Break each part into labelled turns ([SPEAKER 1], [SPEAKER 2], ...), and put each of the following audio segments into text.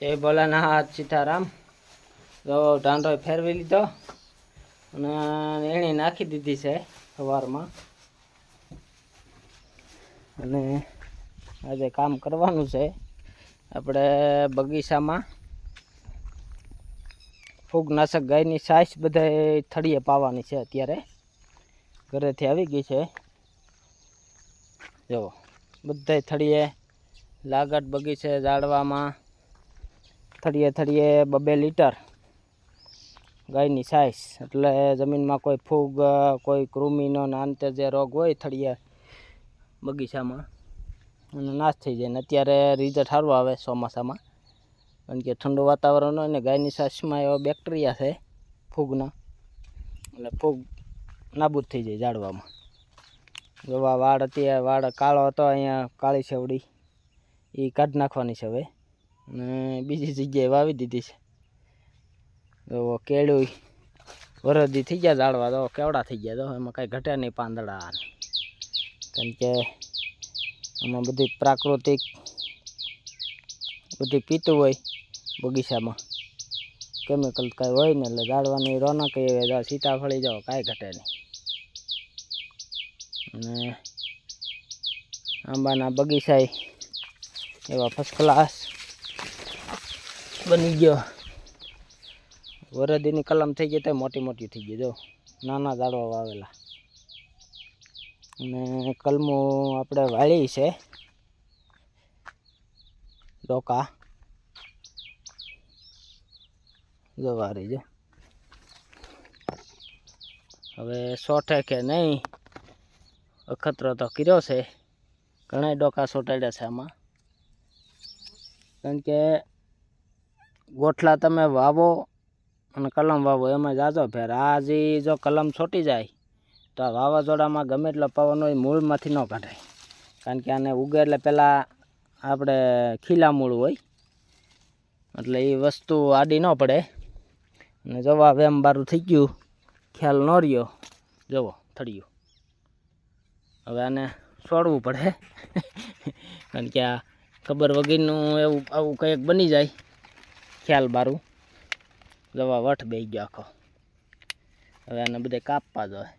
[SPEAKER 1] જય ભોલાનાથ સીતારામ. તો ટાંડો ફેરવી લીધો અને એણે નાખી દીધી છે સવારમાં. અને આજે કામ કરવાનું છે આપણે બગીચામાં. ફૂગનાશક ગાયની સાઈસ બધા થળીએ પાવાની છે. અત્યારે ઘરેથી આવી ગઈ છે. જો બધા થળીએ લાગટ બગીચે ઝાડવામાં થળીએ 2 લીટર ગાયની સાઈસ, એટલે જમીનમાં કોઈ ફૂગ, કોઈ કૃમિનો અંતે જે રોગ હોય થળીએ બગીચામાં અને નાશ થઈ જાય. ને અત્યારે રિઝલ્ટ સારું આવે ચોમાસામાં, કારણ કે ઠંડુ વાતાવરણ હોય ને ગાયની સાઈસમાં એવા બેક્ટેરિયા છે ફૂગના, એટલે ફૂગ નાબૂદ થઈ જાય ઝાડવામાં. જોવા વાડ અત્યારે વાડ કાળો હતો, અહીંયા કાળી સેવડી એ કાઢી નાખવાની છે હવે, અને બીજી જગ્યાએ વાવી દીધી છે. તો કેળું વરદી થઈ ગયા ઝાડવા, તો કેવડા થઈ ગયા, તો એમાં કાંઈ ઘટે નહીં પાંદડા, કારણ કે આમાં બધી પ્રાકૃતિક બધી પીતું હોય બગીચામાં, કેમિકલ કાંઈ હોય ને, એટલે ઝાડવાની રોનક એ સીતાફળી જાઓ કાંઈ ઘટે નહીં. અને આંબાના બગીચા એવા ફર્સ્ટ ક્લાસ બની ગયો. વરદીની કલમ થઈ ગઈ તો મોટી મોટી થઈ ગઈ, જો નાના ઝાડવા વાવેલા. અને કલમો આપણે વાળી છે ડોકા, જો વારી જો. હવે સોઠે કે નહીં અખતરો તો કર્યો છે, ઘણા ડોકા સોટાડ્યા છે આમાં. કારણ કે ગોઠલા તમે વાવો અને કલમ વાવો એમાં જાજો ફેર. આ જે જો કલમ છોટી જાય તો આ વાવાઝોડામાં ગમે એટલો પવન હોય મૂળમાંથી ન કાઢાય, કારણ કે આને ઉગે એટલે પહેલાં આપણે ખીલા મૂળ હોય, એટલે એ વસ્તુ આડી ન પડે. અને જવા વેમ બારું થઈ ગયું, ખ્યાલ ન રહ્યો. જવો થળિયું હવે આને છોડવું પડે કારણ કે આ ખબર વગરનું એવું આવું કંઈક બની જાય ખ્યાલ બારું. જવા વઠ બે ગયો આખો. હવે આને બધે કાપવા જોઈએ.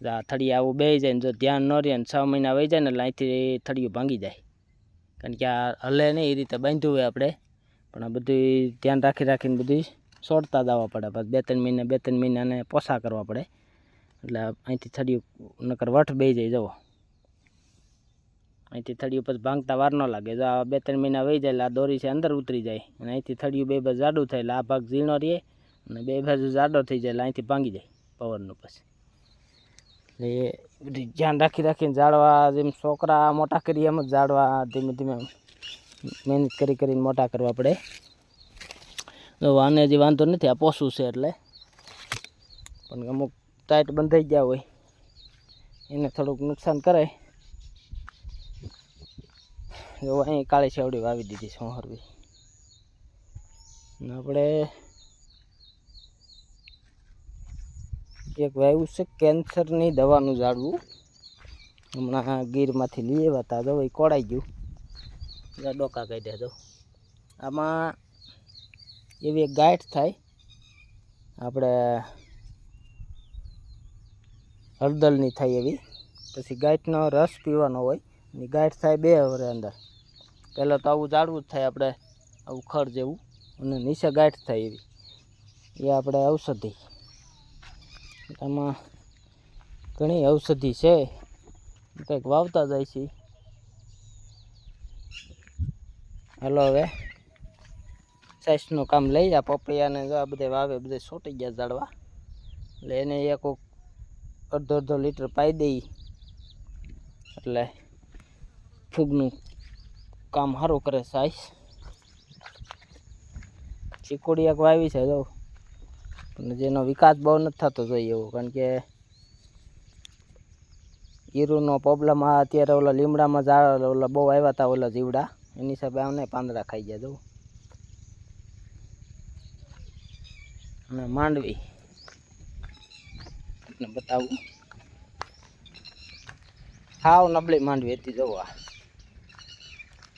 [SPEAKER 1] આ થળિયા આવું બે જાય ને જો ધ્યાન ન રહે ને 6 મહિના વહી જાય ને એટલે અહીંથી થળિયું ભાંગી જાય, કારણ કે આ હલે નહીં એ રીતે બાંધ્યું હોય આપણે, પણ આ બધું ધ્યાન રાખીને બધું છોડતા જવા પડે. પછી 2-3 મહિનાને પોસા કરવા પડે, એટલે અહીંથી થળિયું નકર વઠ બે જાય. જવો અહીંથી થળિયું પછી ભાંગતા વાર ન લાગે. જો આ 2-3 મહિના વહી જાય એટલે આ દોરી છે અંદર ઉતરી જાય, અને અહીંથી થળિયું બે બાજુ જાડું થાય એટલે આ ભાગ ઝીણો રહે, અને બે બાજુ જાડો થઈ જાય એટલે અહીંથી ભાંગી જાય પવનનું. પછી એટલે એ બધી ધ્યાન રાખીને ઝાડવા જેમ છોકરા મોટા કરીએ એમ જ ઝાડવા ધીમે ધીમે મહેનત કરીને મોટા કરવા પડે. તો આને હજી વાંધો નથી, આ પોસું છે એટલે, પણ અમુક ટાઈટ બંધાઈ ગયા હોય એને થોડુંક નુકસાન કરે. એવું અહીં કાળી સેવડી વાવી દીધી છે હરવી. આપણે એક વાવ્યું છે કેન્સરની દવાનું ઝાડવું, હમણાં ગીરમાંથી લઈ આવ્યા હતા. તો એ કોડાઈ ગયું, ડોકા કાઢ્યા. તો આમાં એવી એક ગાંઠ થાય, આપણે હળદરની થાય એવી, પછી ગાંઠનો રસ પીવાનો હોય. એ ગાંઠ થાય 2 વરે અંદર. પહેલાં તો આવું ઝાડવું જ થાય આપણે, આવું ખડ જેવું, અને નીચે ગાંઠ થાય એવી. એ આપણે ઔષધિ, આમાં ઘણી ઔષધિ છે, કંઈક વાવતા જાય છે. હાલો હવે સાઈસનું કામ લઈ જા. પપૈયાને જો આ બધે વાવે, બધે છોટી ગયા ઝાડવા, એટલે એને એક અડધો લીટર પાઈ દઈ એટલે ફૂગનું કામ સારું કરે. સાઈસ ચીકુડી એક વાવી છે જો, પણ જેનો વિકાસ બહુ નથી થતો જોઈએ એવો, કારણ કે ઈરુનો પ્રોબ્લેમ આ અત્યારે ઓલા લીમડામાં ઝાડ ઓલા બહુ આવ્યા હતા ઓલા જીવડા, એની હિસાબે આમને પાંદડા ખાઈ ગયા. જો અને માંડવી બતાવું, હાવ નબળી માંડવી હતી. જોવા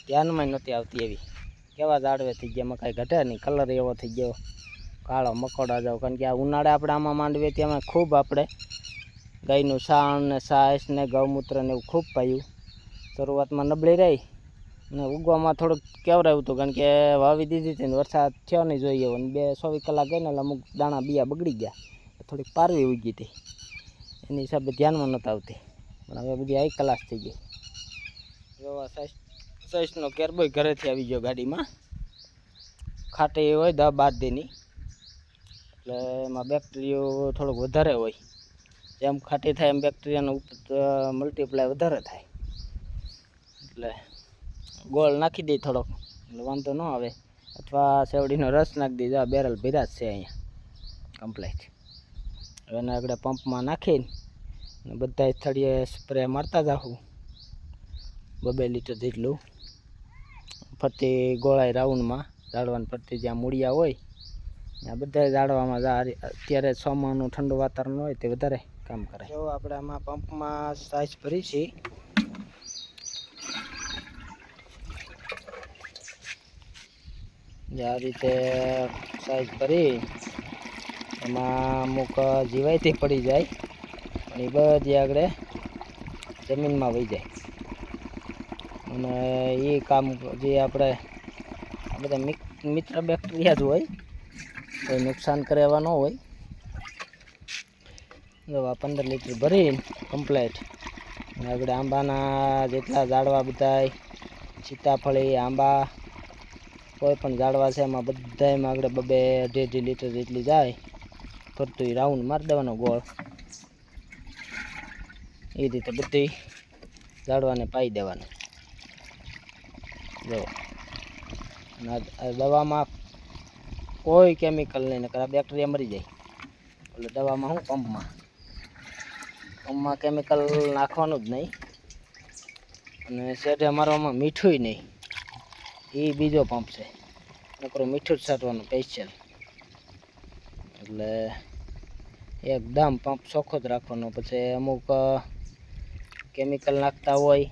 [SPEAKER 1] ધ્યાનમાં નહોતી આવતી એવી. કેવા ઝાડવે થઈ ગયા, એમાં કાંઈ ઘટે નહીં, કલર એવો થઈ ગયો કાળો મકોડા જાવ. કારણ કે આ ઉનાળે આપણે આમાં માંડવીએ ત્યાં ખૂબ આપણે ગાયનું છાણ ને છાશ ને ગૌમૂત્ર ને એવું ખૂબ પાયું. શરૂઆતમાં નબળી રહી અને ઉગવામાં થોડુંક કેવરાયું હતું, કારણ કે વાવી દીધી હતી ને વરસાદ થયો નહીં જોઈએ અને 24 કલાક ગઈ ને એટલે અમુક દાણા બિયા બગડી ગયા, થોડીક પારવી ઉગી હતી, એની હિસાબે ધ્યાનમાં નહોતા આવતી. પણ હવે બધી હાઈ ક્લાસ થઈ ગઈ. જોવા સાઈઝનો કેરબોય ઘરેથી આવી ગયો ગાડીમાં. ખાટી હોય 10-12 દીની, એટલે એમાં બેક્ટેરિયો થોડોક વધારે હોય. જેમ ખાટી થાય એમ બેક્ટેરિયાનો મલ્ટીપ્લાય વધારે થાય. એટલે ગોળ નાખી દઈ થોડોક, એટલે વાંધો ન આવે. અથવા શેવડીનો રસ નાખી દીધો. આ બેરલ ભીરા જ છે અહીંયા કમ્પ્લીટ. હવે એના આગળ પંપમાં નાખીને બધા સ્થળીએ સ્પ્રે મારતા જાઉં 2 લીટર જેટલું ફરતી ગોળાઈ રાઉન્ડમાં. ઝાડવાની ફરતી જ્યાં મૂળિયા હોય ત્યાં બધા ઝાડવામાં અત્યારે ચોમાનું ઠંડુ વાતાવરણ હોય તે વધારે કામ કરે. જો આપણે આમાં પંપમાં સાઈઝ ભરી છે. આ રીતે સાઈઝ ભરી એમાં અમુક જીવાયથી પડી જાય અને એ બધી આગળ જમીનમાં વહી જાય. અને એ કામ જે આપણે આ બધા મિત્ર બેક્ટેરિયા જ હોય, કોઈ નુકસાન કરે એવા ન હોય. જો આ 15 લીટર ભરીને કમ્પ્લેટ આગળ આંબાના જેટલા ઝાડવા બધાય, સીતાફળી આંબા કોઈ પણ ઝાડવા છે એમાં બધામાં આગળ 2-2.5 લીટર જેટલી જાય. ફરતું એ રાઉન્ડ મારી દેવાનો ગોળ, એ રીતે બધી ઝાડવાને પાઈ દેવાનું. જો આ દવામાં કોઈ કેમિકલ નહીં, નકર આ બેક્ટેરિયા મરી જાય. એટલે દવામાં પંપમાં કેમિકલ નાખવાનું જ નહીં. અને શેઢે મારવામાં મીઠું નહીં. એ બીજો પંપ છે, નકરું મીઠું જ છાંટવાનું સ્પેશિયલ. એટલે એકદમ પંપ ચોખ્ખો જ રાખવાનો. પછી અમુક કેમિકલ નાખતા હોય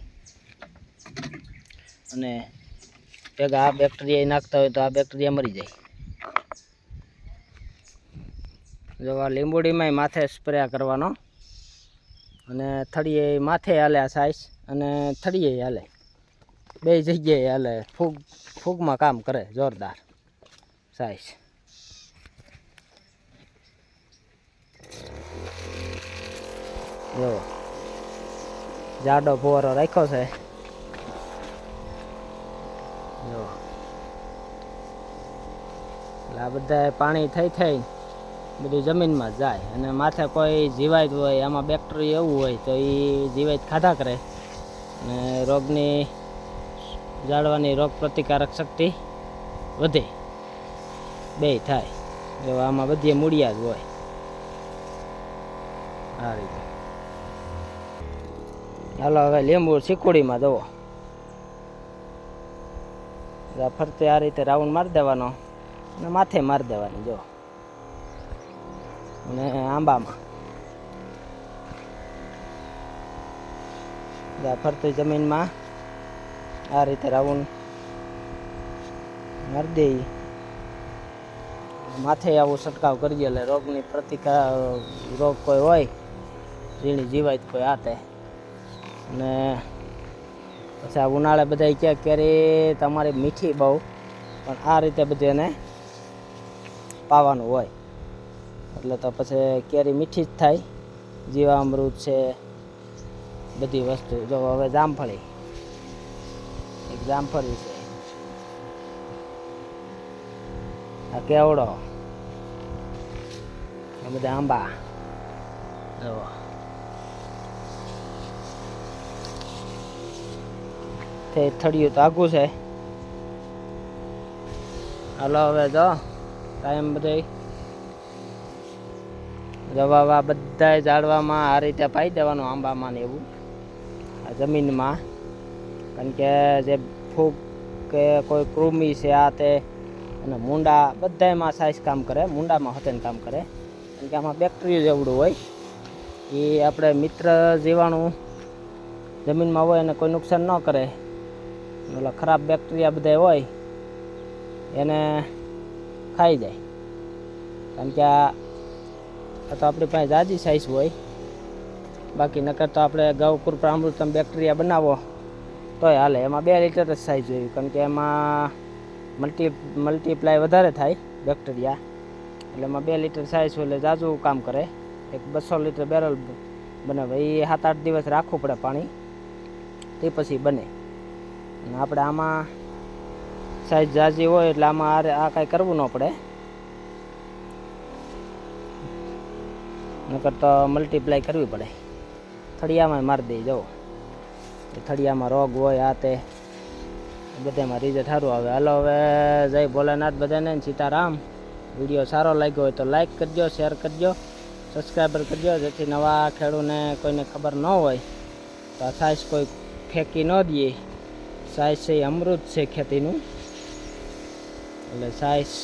[SPEAKER 1] અને ભેગા આ બેક્ટેરિયા નાખતા હોય તો આ બેક્ટેરિયા મરી જાય. જો આ લીંબુડીમાંય માથે સ્પ્રે કરવાનો અને થળીએ માથે હાલે આ સાઈઝ અને થળીએ હાલે, 2 જગ્યાએ હાલે. ફૂગમાં કામ કરે જોરદાર સાઈઝ. જો જાડો ફુવારો રાખ્યો છે. જો એટલે આ બધા પાણી થઈ બધું જમીનમાં જાય અને માથે કોઈ જીવાત હોય, આમાં બેક્ટેરિયા એવું હોય તો એ જીવાત ખાધા કરે અને રોગની ઝાડવાની રોગ પ્રતિકારક શક્તિ વધે, 2 થાય. જો આમાં બધી મૂળિયા જ હોય આ રીતે. હાલો હવે લીંબુ ચીકુડીમાં જવો. ફરતે આ રીતે રાઉન્ડ મારી દેવાનો અને માથે મારી દેવાની. જો અને આંબામાં ફરતી જમીનમાં આ રીતે રાઉન્ડ મારી દઈએ. માથે આવો છંટકાવ કરીએ એટલે રોગની રોગ કોઈ હોય, ઝીણી જીવાત કોઈ આતે. અને પછી આ ઉનાળે બધા કહે કેરી તમારી મીઠી બહુ, પણ આ રીતે બધી એને પાવાનું હોય એટલે તો પછી કેરી મીઠી જ થાય. જીવામૃત છે બધી વસ્તુ. જો હવે જામફળી, એક જામફળી છે, આ કેવડો, આ બધા આંબા. જો તે થળિયું તો આઘું છે. હાલો હવે જો ટાઈમ બધે રવાવા બધા ઝાડવામાં આ રીતે પાઈ દેવાનું, આંબામાં ને એવું આ જમીનમાં. કારણ કે જે ફૂગ કે કોઈ કૃમિ છે આ તે અને મૂંડા બધામાં સાઈઝ કામ કરે, મૂંડામાં હતેન કામ કરે. કારણ કે આમાં બેક્ટેરિયા જેવડું હોય એ આપણે મિત્ર જીવાણું જમીનમાં હોય અને કોઈ નુકસાન ન કરે. ઓલા ખરાબ બેક્ટેરિયા બધા હોય એને ખાઈ જાય. કારણ કે આ તો આપણી પાસે જાજી સાઈઝ હોય. બાકી નકર તો આપણે ગૌ કૃપા અમૃતમ બેક્ટેરિયા બનાવો તોય હાલે. એમાં 2 લિટર જ સાઈઝ હોય, કારણ કે એમાં મલ્ટીપ્લાય વધારે થાય બેક્ટેરિયા, એટલે એમાં 2 લિટર સાઈઝ હોય એટલે જાજુ કામ કરે. એક 200 લિટર બેરલ બને. એ 7-8 દિવસ રાખવું પડે પાણી, તે પછી બને. અને આપણે આમાં સાઈઝ જાજી હોય એટલે આમાં આ કાંઈ કરવું ન પડે, નકર તો મલ્ટીપ્લાય કરવી પડે. થળિયામાં મારી દઈ જવો, થળિયામાં રોગ હોય આ તે બધામાં રિઝલ્ટ સારું આવે. હાલો હવે જય ભોલેનાથ બધાને, સીતારામ. વિડીયો સારો લાગ્યો હોય તો લાઈક કરજો, શેર કરજો, સબસ્ક્રાઈબર કરજો, જેથી નવા ખેડૂતને કોઈને ખબર ન હોય તો આ સાઈઝ કોઈ ફેંકી ન દઈએ. સાઈઝ છે એ અમૃત છે ખેતીનું, એટલે સાઈઝ